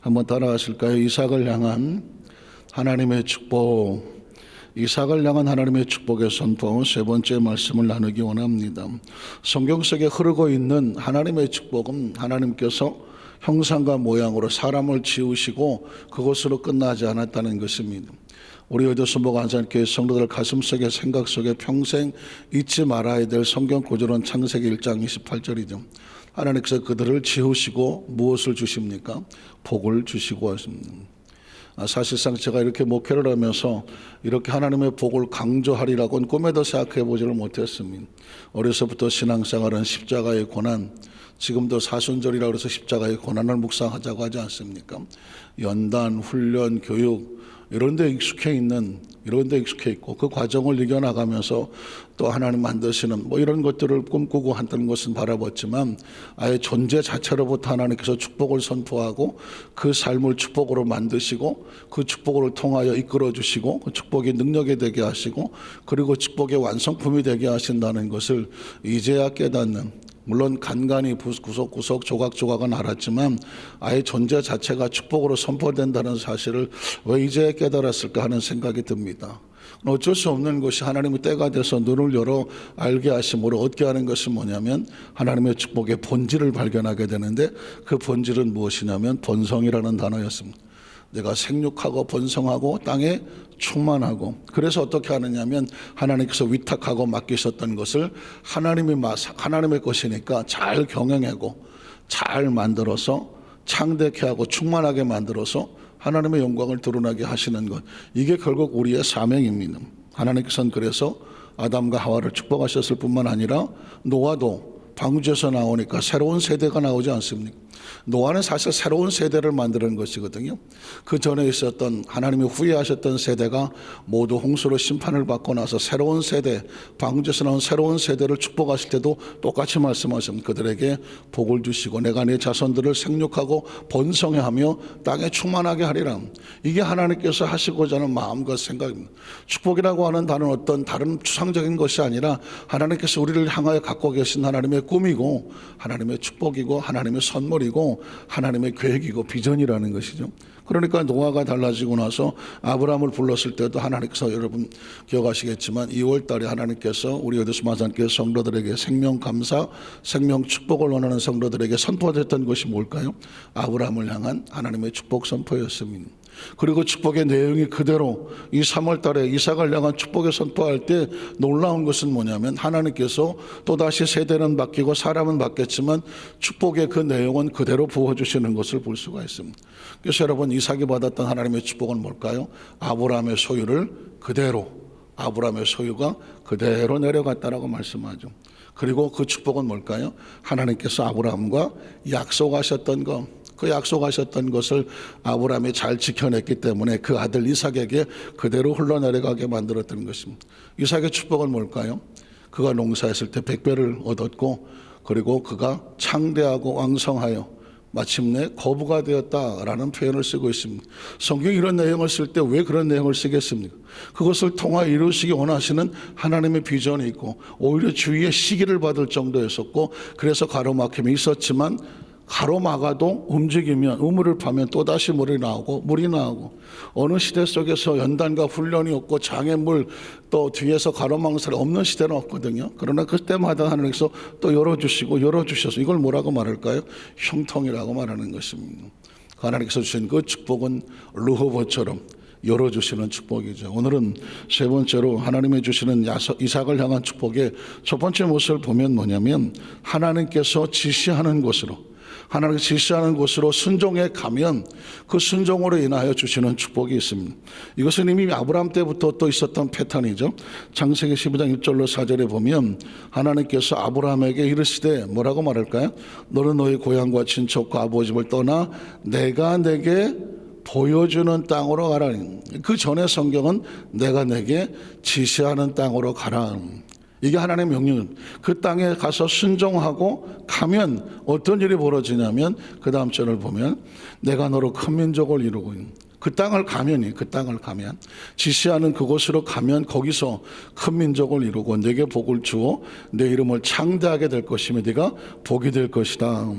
한번 따라하실까요? 이삭을 향한 하나님의 축복. 이삭을 향한 하나님의 축복의 선포 세 번째 말씀을 나누기 원합니다. 성경 속에 흐르고 있는 하나님의 축복은 하나님께서 형상과 모양으로 사람을 지으시고 그것으로 끝나지 않았다는 것입니다. 우리 의도순복 안산교회 성도들 가슴속에 생각 속에 평생 잊지 말아야 될 성경 구절은 창세기 1장 28절이죠. 하나님께서 그들을 지으시고 무엇을 주십니까? 복을 주시고 하십니다. 사실상 제가 이렇게 목회를 하면서 이렇게 하나님의 복을 강조하리라고는 꿈에도 생각해 보지를 못했습니다. 어려서부터 신앙생활은 십자가의 고난, 지금도 사순절이라고 해서 십자가의 고난을 묵상하자고 하지 않습니까? 연단, 훈련, 교육 이런 데 익숙해 있고 그 과정을 이겨나가면서 또 하나님 만드시는 이런 것들을 꿈꾸고 한다는 것은 바라봤지만 아예 존재 자체로부터 하나님께서 축복을 선포하고 그 삶을 축복으로 만드시고 그 축복을 통하여 이끌어 주시고 그 축복이 능력이 되게 하시고 그리고 축복의 완성품이 되게 하신다는 것을 이제야 깨닫는, 물론 간간히 구석구석 조각조각은 알았지만 아예 존재 자체가 축복으로 선포된다는 사실을 왜 이제 깨달았을까 하는 생각이 듭니다. 어쩔 수 없는 것이 하나님의 때가 돼서 눈을 열어 알게 하심으로 얻게 하는 것은 뭐냐면 하나님의 축복의 본질을 발견하게 되는데 그 본질은 무엇이냐면 번성이라는 단어였습니다. 내가 생육하고 번성하고 땅에 충만하고, 그래서 어떻게 하느냐면 하나님께서 위탁하고 맡기셨던 것을 하나님의 것이니까 잘 경영하고 잘 만들어서 창대케 하고 충만하게 만들어서 하나님의 영광을 드러나게 하시는 것, 이게 결국 우리의 사명입니다. 하나님께서는 그래서 아담과 하와를 축복하셨을 뿐만 아니라 노아도 방주에서 나오니까 새로운 세대가 나오지 않습니까? 노아는 사실 새로운 세대를 만드는 것이거든요. 그 전에 있었던 하나님이 후회하셨던 세대가 모두 홍수로 심판을 받고 나서 새로운 세대, 방주에서 나온 새로운 세대를 축복하실 때도 똑같이 말씀하십니다. 그들에게 복을 주시고 내가 내 자손들을 생육하고 번성해 하며 땅에 충만하게 하리라. 이게 하나님께서 하시고자 하는 마음과 생각입니다. 축복이라고 하는 단어는 어떤 다른 추상적인 것이 아니라 하나님께서 우리를 향하여 갖고 계신 하나님의 꿈이고 하나님의 축복이고 하나님의 선물이고 하나님의 계획이고 비전이라는 것이죠. 그러니까 노아가 달라지고 나서 아브라함을 불렀을 때도 하나님께서, 여러분 기억하시겠지만 2월 달에 하나님께서 우리 어디스마산교회 성도들에게 생명 감사, 생명 축복을 원하는 성도들에게 선포했던 것이 뭘까요? 아브라함을 향한 하나님의 축복 선포였습니다. 그리고 축복의 내용이 그대로 이 3월 달에 이삭을 향한 축복의 선포할 때 놀라운 것은 뭐냐면 하나님께서 또다시 세대는 바뀌고 사람은 바뀌었지만 축복의 그 내용은 그대로 부어주시는 것을 볼 수가 있습니다. 그래서 여러분, 이삭이 받았던 하나님의 축복은 뭘까요? 아브라함의 소유를 그대로, 아브라함의 소유가 그대로 내려갔다라고 말씀하죠. 그리고 그 축복은 뭘까요? 하나님께서 아브라함과 약속하셨던 것, 그 약속하셨던 것을 아브라함이 잘 지켜냈기 때문에 그 아들 이삭에게 그대로 흘러내려가게 만들었던 것입니다. 이삭의 축복은 뭘까요? 그가 농사했을 때 100배를 얻었고 그리고 그가 창대하고 왕성하여 마침내 거부가 되었다라는 표현을 쓰고 있습니다. 성경이 이런 내용을 쓸 때 왜 그런 내용을 쓰겠습니까? 그것을 통하여 이루시기 원하시는 하나님의 비전이 있고 오히려 주위의 시기를 받을 정도였었고, 그래서 가로막힘이 있었지만 가로막아도 움직이면 우물을 파면 또다시 물이 나오고 어느 시대 속에서 연단과 훈련이 없고 장애물 또 뒤에서 가로막는 없는 시대는 없거든요. 그러나 그때마다 하나님께서 또 열어주셔서 이걸 뭐라고 말할까요? 형통이라고 말하는 것입니다. 하나님께서 주신 그 축복은 르호보처럼 열어주시는 축복이죠. 오늘은 세 번째로 하나님이 주시는 이삭을 향한 축복의 첫 번째 모습을 보면 뭐냐면 하나님께서 지시하는 곳으로, 하나님께서 지시하는 곳으로 순종해 가면 그 순종으로 인하여 주시는 축복이 있습니다. 이것은 이미 아브라함 때부터 또 있었던 패턴이죠. 창세기 12장 1절로 4절에 보면 하나님께서 아브라함에게 이르시되 뭐라고 말할까요? 너는 너의 고향과 친척과 아버지를 떠나 내가 내게 보여주는 땅으로 가라. 그 전에 성경은 내가 내게 지시하는 땅으로 가라. 이게 하나님의 명령은 그 땅에 가서 순종하고 가면 어떤 일이 벌어지냐면 그 다음 절을 보면 내가 너로 큰 민족을 이루고 그 땅을 가면 지시하는 그곳으로 가면 거기서 큰 민족을 이루고 내게 복을 주어 내 이름을 창대하게 될 것이며 네가 복이 될 것이다.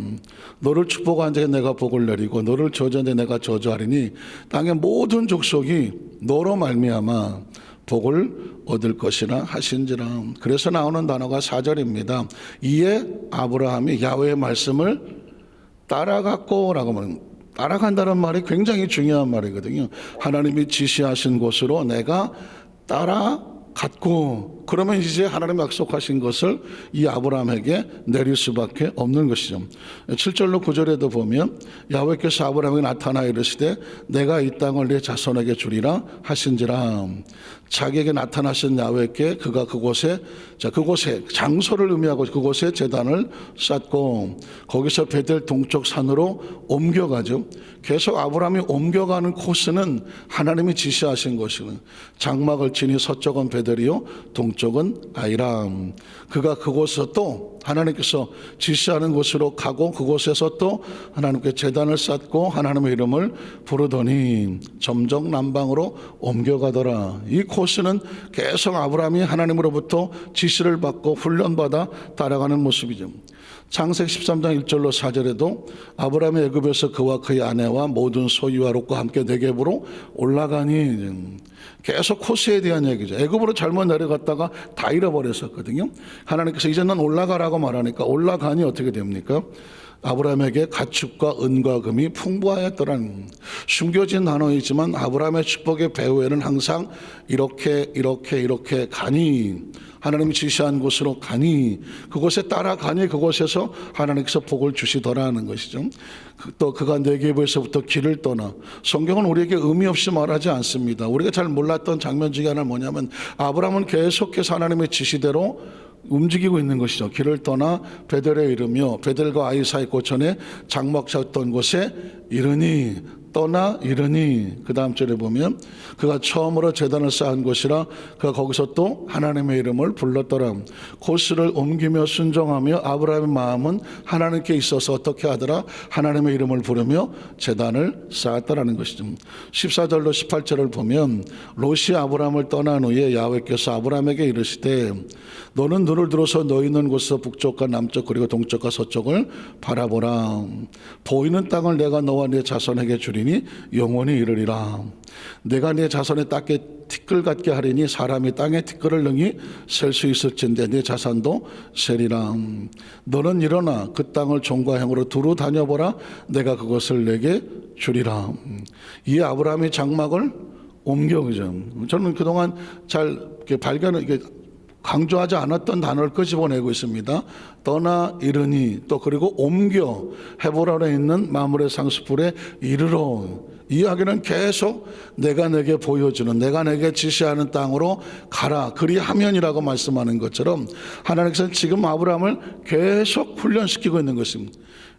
너를 축복한 자에 내가 복을 내리고 너를 저주한 자에 내가 저주하리니 땅의 모든 족속이 너로 말미암아 복을 얻을 것이라 하신지라. 그래서 나오는 단어가 4절입니다. 이에 아브라함이 야훼의 말씀을 따라갔고 라고 말합니다. 따라간다는 말이 굉장히 중요한 말이거든요. 하나님이 지시하신 곳으로 내가 따라갔고, 그러면 이제 하나님이 약속하신 것을 이 아브라함에게 내릴 수밖에 없는 것이죠. 7절로 9절에도 보면 야훼께서 아브라함에게 나타나 이르시되 내가 이 땅을 내 자손에게 주리라 하신지라. 자기에게 나타나신 야훼께 그가 그곳에 장소를 의미하고 그곳에 제단을 쌓고 거기서 베델 동쪽 산으로 옮겨가죠. 계속 아브라함이 옮겨가는 코스는 하나님이 지시하신 것이고 장막을 치니 서쪽은 베델이요 동쪽은 아이람. 그가 그곳에서 또 하나님께서 지시하는 곳으로 가고 그곳에서 또 하나님께 제단을 쌓고 하나님의 이름을 부르더니 점점 남방으로 옮겨가더라. 이 코스는 계속 아브라함이 하나님으로부터 지시를 받고 훈련받아 따라가는 모습이죠. 창세기 13장 1절로 4절에도 아브라함이 애굽에서 그와 그의 아내와 모든 소유와 롯과 함께 네겝으로 올라가니 계속 코스에 대한 얘기죠. 애굽으로 잘못 내려갔다가 다 잃어버렸었거든요. 하나님께서 이제 넌 올라가라고 말하니까 올라가니 어떻게 됩니까? 아브라함에게 가축과 은과 금이 풍부하였더라는 숨겨진 단어이지만 아브라함의 축복의 배후에는 항상 이렇게 가니 하나님이 지시한 곳으로 가니 그곳에 따라가니 그곳에서 하나님께서 복을 주시더라는 것이죠. 또 그가 네겝에서부터 길을 떠나 성경은 우리에게 의미 없이 말하지 않습니다. 우리가 잘 몰랐던 장면 중에 하나는 뭐냐면 아브라함은 계속해서 하나님의 지시대로 움직이고 있는 것이죠. 길을 떠나 베델에 이르며 베델과 아이 사이 고천에 장막 쳤던 곳에 이르니 떠나 이르니 그 다음 절에 보면 그가 처음으로 제단을 쌓은 곳이라 그가 거기서 또 하나님의 이름을 불렀더라. 코스를 옮기며 순종하며 아브라함의 마음은 하나님께 있어서 어떻게 하더라? 하나님의 이름을 부르며 제단을 쌓았더라는 것이죠. 14절로 18절을 보면 롯이 아브라함을 떠난 후에 야훼께서 아브라함에게 이르시되 너는 눈을 들어서 너 있는 곳에서 북쪽과 남쪽 그리고 동쪽과 서쪽을 바라보라. 보이는 땅을 내가 너와 네 자손에게 주리니 영원히 이르리라. 내가 네 자손의 땅에 티끌 같게 하리니 사람이 땅에 티끌을 능히 셀 수 있을진데 네 자산도 세리라. 너는 일어나 그 땅을 종과 행으로 두루 다녀보라. 내가 그것을 내게 주리라. 이 아브라함이 장막을 옮겨 그죠. 저는 그동안 잘 강조하지 않았던 단어를 끄집어내고 있습니다. 떠나 이르니 또 그리고 옮겨 헤브론에 있는 마므레 상수풀에 이르러 이야기는 계속 내가 내게 보여주는 내가 내게 지시하는 땅으로 가라 그리하면이라고 말씀하는 것처럼 하나님께서는 지금 아브라함을 계속 훈련시키고 있는 것입니다.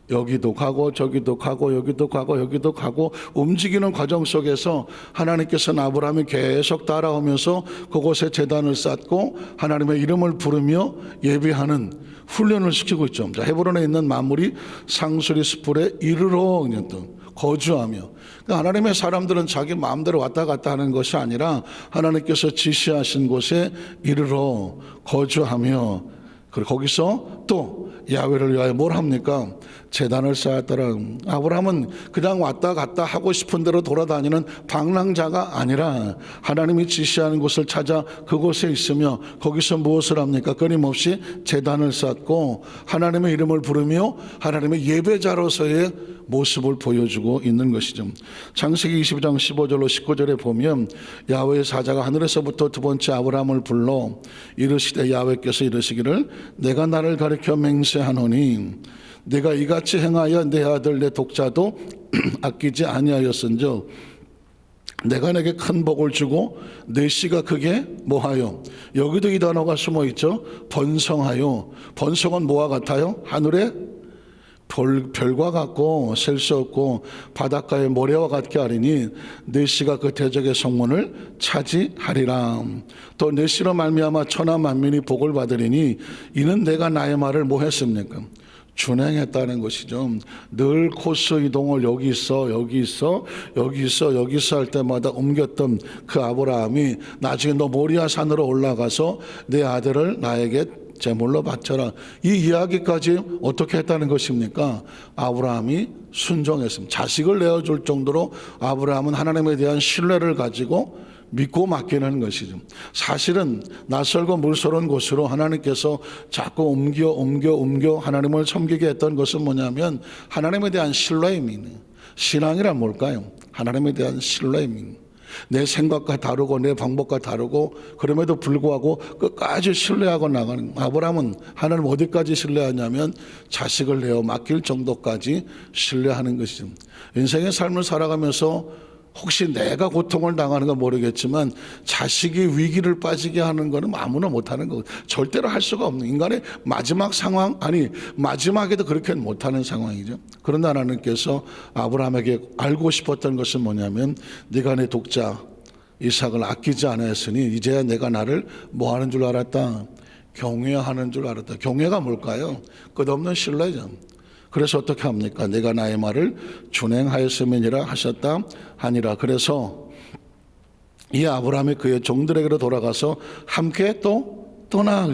여기도 가고 저기도 가고 여기도 가고 여기도 가고 움직이는 과정 속에서 하나님께서는 아브라함이 계속 따라오면서 그곳에 제단을 쌓고 하나님의 이름을 부르며 예배하는 훈련을 시키고 있죠. 헤브론에 있는 마므리 상수리 숲풀에 이르러 그냥 또 거주하며 그러니까 하나님의 사람들은 자기 마음대로 왔다 갔다 하는 것이 아니라 하나님께서 지시하신 곳에 이르러 거주하며 그리고 거기서 또 야훼를 위하여 뭘 합니까? 제단을 쌓았더라. 아브라함은 그냥 왔다 갔다 하고 싶은 대로 돌아다니는 방랑자가 아니라 하나님이 지시하는 곳을 찾아 그곳에 있으며 거기서 무엇을 합니까? 끊임없이 제단을 쌓고 하나님의 이름을 부르며 하나님의 예배자로서의 모습을 보여주고 있는 것이죠. 창세기 22장 15절로 19절에 보면 야훼의 사자가 하늘에서부터 두 번째 아브라함을 불러 이르시되 야훼께서 이르시기를 내가 나를 가리켜 맹세하노니 내가 이같이 행하여 내 아들 내 독자도 아끼지 아니하였은즉 내가 내게 큰 복을 주고 내 씨가 그게 뭐하여 여기도 이 단어가 숨어 있죠. 번성하여 번성은 뭐와 같아요? 하늘의 별과 같고 셀 수 없고 바닷가의 모래와 같게 하리니 내 씨가 그 대적의 성문을 차지하리라. 또 내 씨로 말미암아 천하 만민이 복을 받으리니 이는 내가 나의 말을 뭐 했습니까? 준행했다는 것이죠. 늘 코스 이동을 여기 있어 할 때마다 옮겼던 그 아브라함이 나중에 너 모리아 산으로 올라가서 내 아들을 나에게 제물로 바쳐라. 이 이야기까지 어떻게 했다는 것입니까? 아브라함이 순종했습니다. 자식을 내어줄 정도로 아브라함은 하나님에 대한 신뢰를 가지고 믿고 맡기는 것이죠. 사실은 낯설고 물서러운 곳으로 하나님께서 자꾸 옮겨 하나님을 섬기게 했던 것은 뭐냐면 하나님에 대한 신뢰입니다. 신앙이란 뭘까요? 하나님에 대한 신뢰입니다. 내 생각과 다르고 내 방법과 다르고 그럼에도 불구하고 끝까지 신뢰하고 나가는. 아브라함은 하나님 어디까지 신뢰하냐면 자식을 내어 맡길 정도까지 신뢰하는 것이죠. 인생의 삶을 살아가면서 혹시 내가 고통을 당하는 건 모르겠지만 자식이 위기를 빠지게 하는 거는 아무나 못하는 거고 절대로 할 수가 없는 인간의 마지막 상황, 아니 마지막에도 그렇게는 못하는 상황이죠. 그런데 하나님께서 아브라함에게 알고 싶었던 것은 뭐냐면 네가 내 독자 이삭을 아끼지 않았으니 이제야 내가 나를 뭐 하는 줄 알았다? 경외하는 줄 알았다. 경외가 뭘까요? 끝없는 신뢰죠. 그래서 어떻게 합니까? 내가 나의 말을 준행하였음이니라 하셨다 하니라. 그래서 이 아브라함이 그의 종들에게로 돌아가서 함께 또 떠나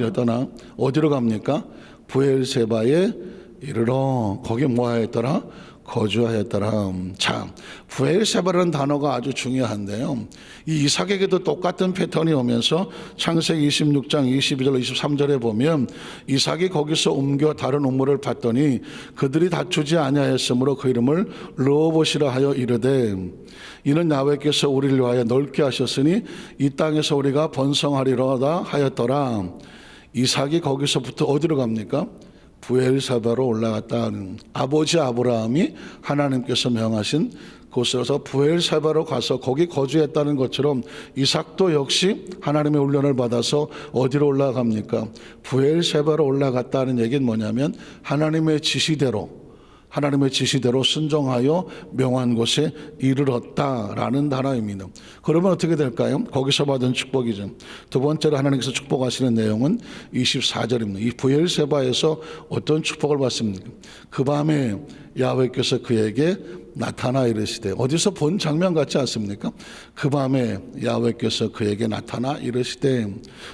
어디로 갑니까? 브엘세바에 이르러 거기 뭐 하였더라? 거주하였더라. 자, 브엘세바라는 단어가 아주 중요한데요. 이 이삭에게도 똑같은 패턴이 오면서 창세기 26장 22절 23절에 보면 이삭이 거기서 옮겨 다른 우물을 봤더니 그들이 다투지 아니하였으므로 그 이름을 르호봇이라 하여 이르되 이는 야훼께서 우리를 위하여 넓게 하셨으니 이 땅에서 우리가 번성하리로다 하였더라. 이삭이 거기서부터 어디로 갑니까? 브엘세바로 올라갔다는 아버지 아브라함이 하나님께서 명하신 곳에서 브엘세바로 가서 거기 거주했다는 것처럼 이삭도 역시 하나님의 훈련을 받아서 어디로 올라갑니까? 브엘세바로 올라갔다는 얘기는 뭐냐면 하나님의 지시대로 순종하여 명한 곳에 이르렀다라는 단어입니다. 그러면 어떻게 될까요? 거기서 받은 축복이죠. 두 번째로 하나님께서 축복하시는 내용은 24절입니다. 이 브엘세바에서 어떤 축복을 받습니까? 그 밤에 야훼께서 그에게 나타나 이르시되, 어디서 본 장면 같지 않습니까? 그 밤에 야훼께서 그에게 나타나 이르시되,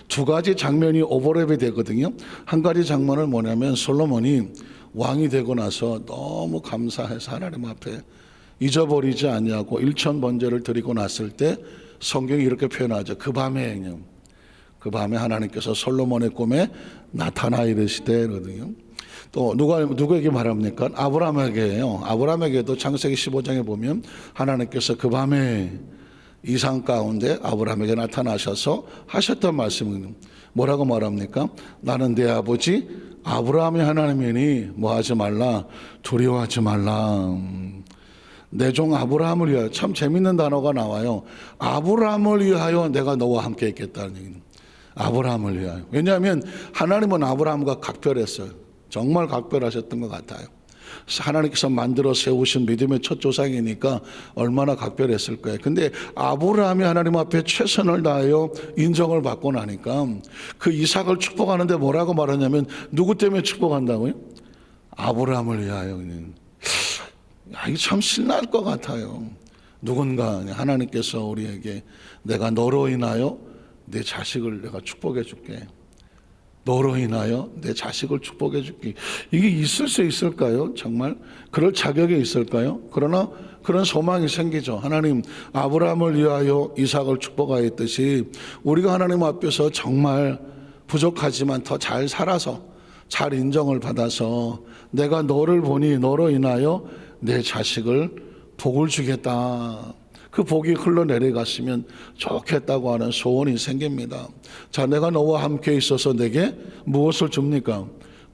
두 가지 장면이 오버랩이 되거든요. 한 가지 장면은 뭐냐면 솔로몬이 왕이 되고 나서 너무 감사해서 하나님 앞에 잊어버리지 아니하고 일천 번제를 드리고 났을 때 성경이 이렇게 표현하죠. 그 밤에 하나님께서 솔로몬의 꿈에 나타나 이르시되거든요. 또 누구에게 말합니까? 아브라함에게요. 아브라함에게도 창세기 15장에 보면 하나님께서 그 밤에 이상 가운데 아브라함에게 나타나셔서 하셨던 말씀은 뭐라고 말합니까? 나는 내 아버지 아브라함의 하나님이니 뭐하지 말라, 두려워하지 말라. 내 종 아브라함을 위하여. 참 재밌는 단어가 나와요. 아브라함을 위하여 내가 너와 함께 있겠다는 얘기는 아브라함을 위하여. 왜냐하면 하나님은 아브라함과 각별했어요. 정말 각별하셨던 것 같아요. 하나님께서 만들어 세우신 믿음의 첫 조상이니까 얼마나 각별했을 거예요. 근데 아브라함이 하나님 앞에 최선을 다하여 인정을 받고 나니까 그 이삭을 축복하는데 뭐라고 말하냐면 누구 때문에 축복한다고요? 아브라함을 위하여. 이게 참 신날 것 같아요. 누군가 하나님께서 우리에게 내가 너로 인하여 내 자식을 내가 축복해 줄게. 너로 인하여 내 자식을 축복해 줄게. 이게 있을 수 있을까요? 정말 그럴 자격이 있을까요? 그러나 그런 소망이 생기죠. 하나님 아브라함을 위하여 이삭을 축복하였듯이 우리가 하나님 앞에서 정말 부족하지만 더 잘 살아서 잘 인정을 받아서 내가 너를 보니 너로 인하여 내 자식을 복을 주겠다. 그 복이 흘러내려갔으면 좋겠다고 하는 소원이 생깁니다. 자, 내가 너와 함께 있어서 내게 무엇을 줍니까?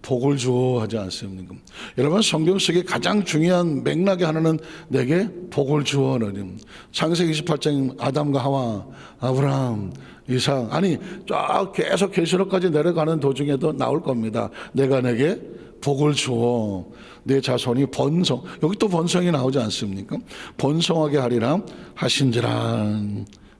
복을 주어 하지 않습니까? 여러분, 성경 속에 가장 중요한 맥락의 하나는 내게 복을 주어는 창세기 28장 아담과 하와, 아브라함, 이삭, 아니 쫙 계속 계시록까지 내려가는 도중에도 나올 겁니다. 내가 내게 복을 주어 내 자손이 번성, 여기 또 번성이 나오지 않습니까? 번성하게 하리라 하신지라.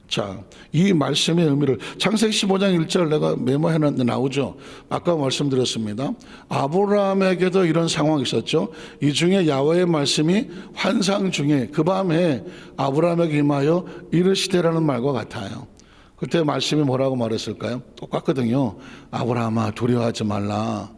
자, 이 말씀의 의미를 창세기 15장 1절 내가 메모해놨는데 나오죠. 아까 말씀드렸습니다. 아브라함에게도 이런 상황이 있었죠. 이 중에 야훼의 말씀이 환상 중에 그 밤에 아브라함에게 임하여 이르시되라는 말과 같아요. 그때 말씀이 뭐라고 말했을까요? 똑같거든요. 아브라함아, 두려워하지 말라.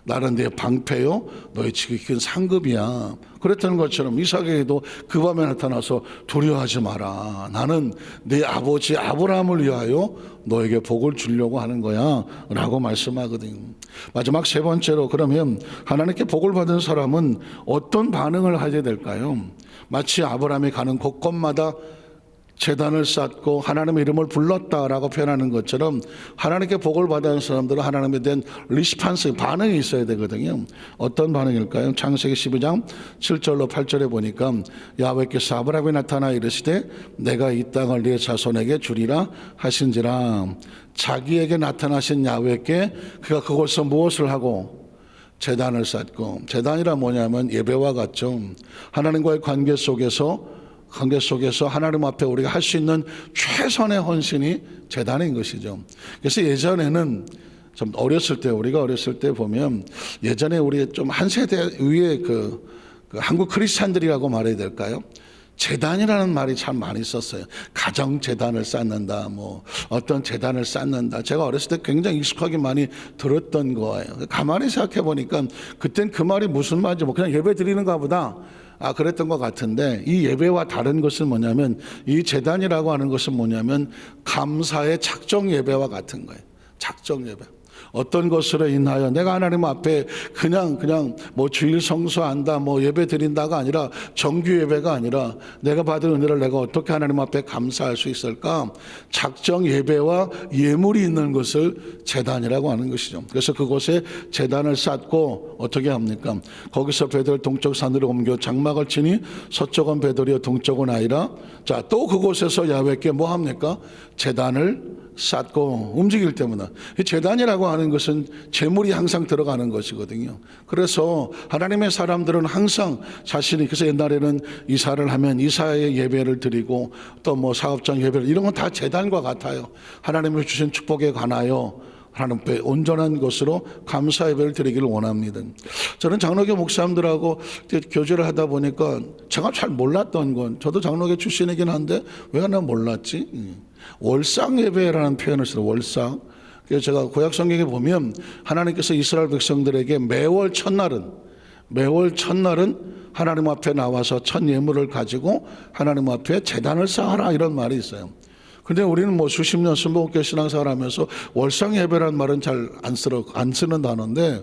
나는 네 방패요, 너의 지극히 상급이야. 그랬던 것처럼 이삭에게도 그 밤에 나타나서 두려워하지 마라. 나는 네 아버지 아브라함을 위하여 너에게 복을 주려고 하는 거야 라고 말씀하거든요. 마지막 세 번째로, 그러면 하나님께 복을 받은 사람은 어떤 반응을 하게 될까요? 마치 아브라함이 가는 곳곳마다 제단을 쌓고 하나님의 이름을 불렀다라고 표현하는 것처럼 하나님께 복을 받은 사람들은 하나님에 대한 리스판스, 반응이 있어야 되거든요. 어떤 반응일까요? 창세기 12장 7절로 8절에 보니까 야훼께서 아브라함에 나타나 이르시되 내가 이 땅을 네 자손에게 주리라 하신지라. 자기에게 나타나신 야훼께 그가 그곳에서 무엇을 하고 제단을 쌓고, 제단이란 뭐냐면 예배와 같죠. 하나님과의 관계 속에서 하나님 앞에 우리가 할 수 있는 최선의 헌신이 제단인 것이죠. 그래서 예전에는 좀 우리가 어렸을 때 보면 예전에 우리 좀 한 세대 위에 그 한국 크리스찬들이라고 말해야 될까요? 제단이라는 말이 참 많이 썼어요. 가정 제단을 쌓는다, 뭐 어떤 제단을 쌓는다. 제가 어렸을 때 굉장히 익숙하게 많이 들었던 거예요. 가만히 생각해 보니까 그땐 그 말이 무슨 말인지 뭐 그냥 예배 드리는가 보다. 그랬던 것 같은데, 이 예배와 다른 것은 뭐냐면, 이 제단이라고 하는 것은 뭐냐면 감사의 작정 예배와 같은 거예요. 작정 예배. 어떤 것으로 인하여 내가 하나님 앞에 그냥 뭐 주일 성수한다, 뭐 예배 드린다가 아니라, 정규 예배가 아니라 내가 받은 은혜를 내가 어떻게 하나님 앞에 감사할 수 있을까? 작정 예배와 예물이 있는 것을 제단이라고 하는 것이죠. 그래서 그곳에 제단을 쌓고 어떻게 합니까? 거기서 베델 동쪽 산으로 옮겨 장막을 치니 서쪽은 베델이요 동쪽은 아이라. 자, 또 그곳에서 야훼께 뭐 합니까? 제단을 쌓고 움직일 때마다. 제단이라고 하는 것은 재물이 항상 들어가는 것이거든요. 그래서 하나님의 사람들은 항상 자신이, 그래서 옛날에는 이사를 하면 이사의 예배를 드리고 또 뭐 사업장 예배를, 이런 건 다 제단과 같아요. 하나님이 주신 축복에 관하여 하나님께 온전한 것으로 감사 예배를 드리기를 원합니다. 저는 장로교 목사님들하고 교제를 하다 보니까 제가 잘 몰랐던 건, 저도 장로교 출신이긴 한데 왜 난 몰랐지? 월상 예배라는 표현을 써요. 월상. 그래서 제가 구약 성경에 보면 하나님께서 이스라엘 백성들에게 매월 첫날은 하나님 앞에 나와서 첫 예물을 가지고 하나님 앞에 제단을 쌓아라, 이런 말이 있어요. 근데 우리는 뭐 수십 년 순복음교회 신앙생활 하면서 월상 예배라는 말은 잘 안 쓰는 단어인데,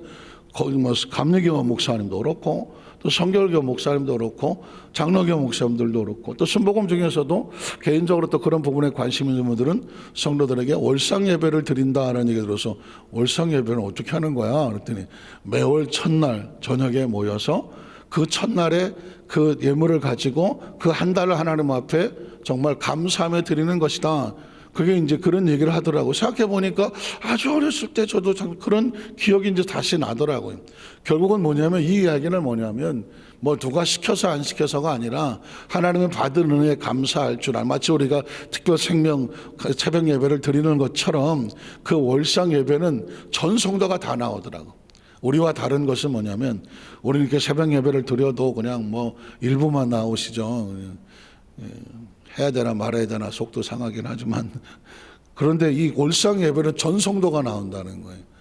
거기 뭐 감리교 목사님도 그렇고 또 성결교 목사님도 그렇고 장로교 목사님들도 그렇고 또 순복음 중에서도 개인적으로 또 그런 부분에 관심 있는 분들은 성도들에게 월상 예배를 드린다는 얘기 들어서, 월상 예배는 어떻게 하는 거야? 그랬더니 매월 첫날 저녁에 모여서 그 첫날에 그 예물을 가지고 그 한 달을 하나님 앞에 정말 감사하며 드리는 것이다. 그게 이제 그런 얘기를 하더라고요. 생각해 보니까 아주 어렸을 때 저도 참 그런 기억이 이제 다시 나더라고요. 결국은 뭐냐면, 이 이야기는 뭐냐면, 뭐 누가 시켜서 안 시켜서가 아니라 하나님의 받은 은혜에 감사할 줄 알, 마치 우리가 특별 생명 새벽 예배를 드리는 것처럼 그 월상 예배는 전 성도가 다 나오더라고요. 우리와 다른 것은 뭐냐면, 우리는 이렇게 새벽 예배를 드려도 그냥 뭐 일부만 나오시죠. 해야 되나 말아야 되나 속도 상하긴 하지만, 그런데 이 월상 예배는 전 성도가 나온다는 거예요.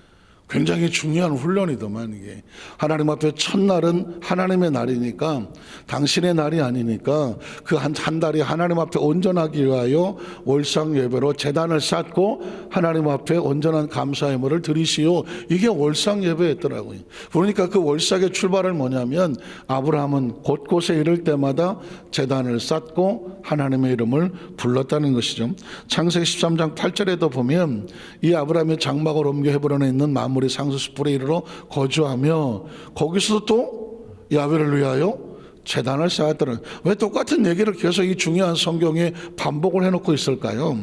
굉장히 중요한 훈련이더만 이게. 하나님 앞에 첫날은 하나님의 날이니까, 당신의 날이 아니니까 그 한 달이 하나님 앞에 온전하기 위하여 월상 예배로 제단을 쌓고 하나님 앞에 온전한 감사 예물을 드리시오. 이게 월상 예배였더라고요. 그러니까 그 월삭의 출발은 뭐냐면, 아브라함은 곳곳에 이를 때마다 제단을 쌓고 하나님의 이름을 불렀다는 것이죠. 창세기 13장 8절에도 보면 이 아브라함의 장막을 옮겨 헤브론에 있는 마므리 상수스불에 이르러 거주하며 거기서도 또 야훼를 위하여 제단을 쌓았더라. 왜 똑같은 얘기를 계속 이 중요한 성경에 반복을 해놓고 있을까요?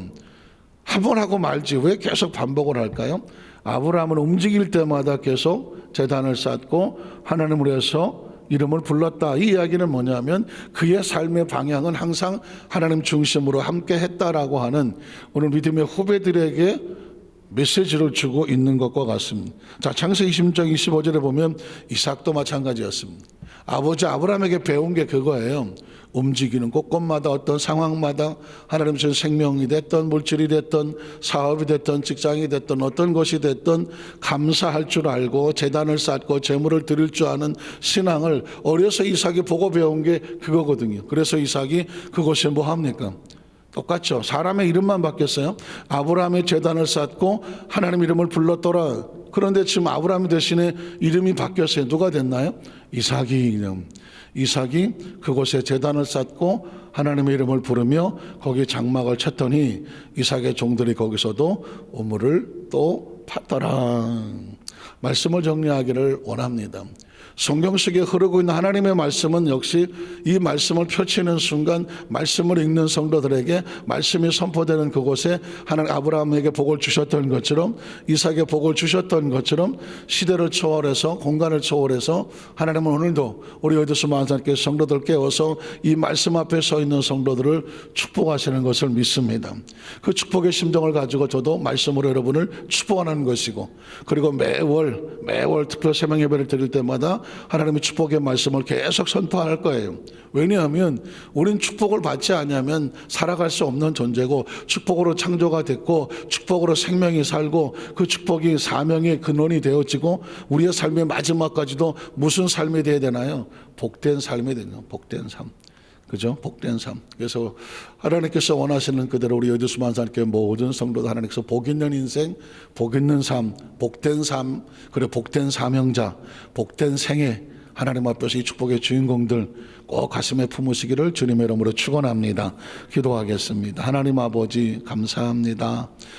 한 번 하고 말지 왜 계속 반복을 할까요? 아브라함은 움직일 때마다 계속 제단을 쌓고 하나님을 위해서 이름을 불렀다. 이 이야기는 뭐냐면 그의 삶의 방향은 항상 하나님 중심으로 함께 했다라고 하는 오늘 믿음의 후배들에게 메시지를 주고 있는 것과 같습니다. 자, 창세기 16장 25절에 보면 이삭도 마찬가지였습니다. 아버지 아브라함에게 배운 게 그거예요. 움직이는 곳곳마다 어떤 상황마다 하나님 주신 생명이 됐던 물질이 됐던 사업이 됐던 직장이 됐던 어떤 것이 됐던 감사할 줄 알고 제단을 쌓고 제물을 드릴 줄 아는 신앙을 어려서 이삭이 보고 배운 게 그거거든요. 그래서 이삭이 그곳에 뭐 합니까? 똑같죠. 사람의 이름만 바뀌었어요. 아브라함의 제단을 쌓고 하나님 이름을 불렀더라. 그런데 지금 아브라함 대신에 이름이 바뀌었어요. 누가 됐나요? 이삭이 그곳에 제단을 쌓고 하나님의 이름을 부르며 거기에 장막을 쳤더니 이삭의 종들이 거기서도 우물을 또 팠더라. 말씀을 정리하기를 원합니다. 성경 속에 흐르고 있는 하나님의 말씀은 역시 이 말씀을 펼치는 순간 말씀을 읽는 성도들에게 말씀이 선포되는 그곳에 하나님 아브라함에게 복을 주셨던 것처럼 이삭에게 복을 주셨던 것처럼 시대를 초월해서 공간을 초월해서 하나님은 오늘도 우리 여디스 만상교회 성도들 깨워서 이 말씀 앞에 서 있는 성도들을 축복하시는 것을 믿습니다. 그 축복의 심정을 가지고 저도 말씀으로 여러분을 축복하는 것이고 그리고 매월 특별 새벽 예배를 드릴 때마다 하나님의 축복의 말씀을 계속 선포할 거예요. 왜냐하면 우린 축복을 받지 않으면 살아갈 수 없는 존재고 축복으로 창조가 됐고 축복으로 생명이 살고 그 축복이 사명의 근원이 되어지고 우리의 삶의 마지막까지도 무슨 삶이 되어야 되나요? 복된 삶이 되나요? 복된 삶. 그죠? 복된 삶. 그래서 하나님께서 원하시는 그대로 우리 여디스 만상교회 모든 성도들 하나님께서 복 있는 인생, 복 있는 삶, 복된 삶, 그리고 복된 사명자, 복된 생애 하나님 앞에서 이 축복의 주인공들 꼭 가슴에 품으시기를 주님의 이름으로 축원합니다. 기도하겠습니다. 하나님 아버지 감사합니다.